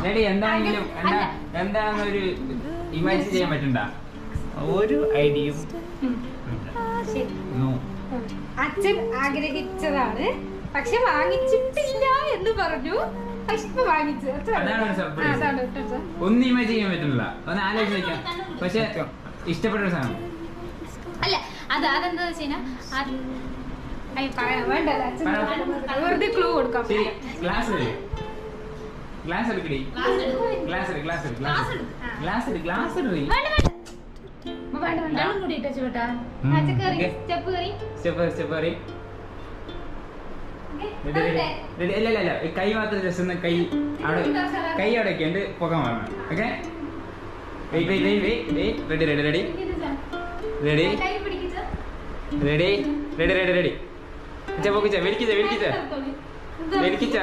Ready എന്താണെങ്കിലും എന്താണെന്നൊരു imagine ചെയ്യാൻ പറ്റണ്ട ഒരു ഐഡിയയും. അച്ഛൻ ആഗ്രഹിച്ചതാണ് പക്ഷെ വാങ്ങിച്ചിട്ടില്ല എന്ന് പറഞ്ഞു. പക്ഷെ ഇപ്പൊ വാങ്ങിച്ചു. അതാണ് ഒരു സർപ്രൈസ്. ഒന്നും ഇമാജിൻ ചെയ്യാൻ പറ്റുന്നില്ല. ഒന്ന് ആലോചിക്കാം. പക്ഷെ ഇഷ്ടപ്പെട്ട ഒരു സാധനം അല്ല അതെന്താ വെച്ചാ വെറുതെ ക്ലൂ കൊടുക്കാം. ഗ്ലാസ് എടുക്കടി. ഗ്ലാസ് കൈ മാത്രം ജസ്റ്റ് ഒന്ന് കൈ അവിടെ ഉണ്ട് പോകാൻ പറഞ്ഞു. Okay ready. വലിക്കിച്ച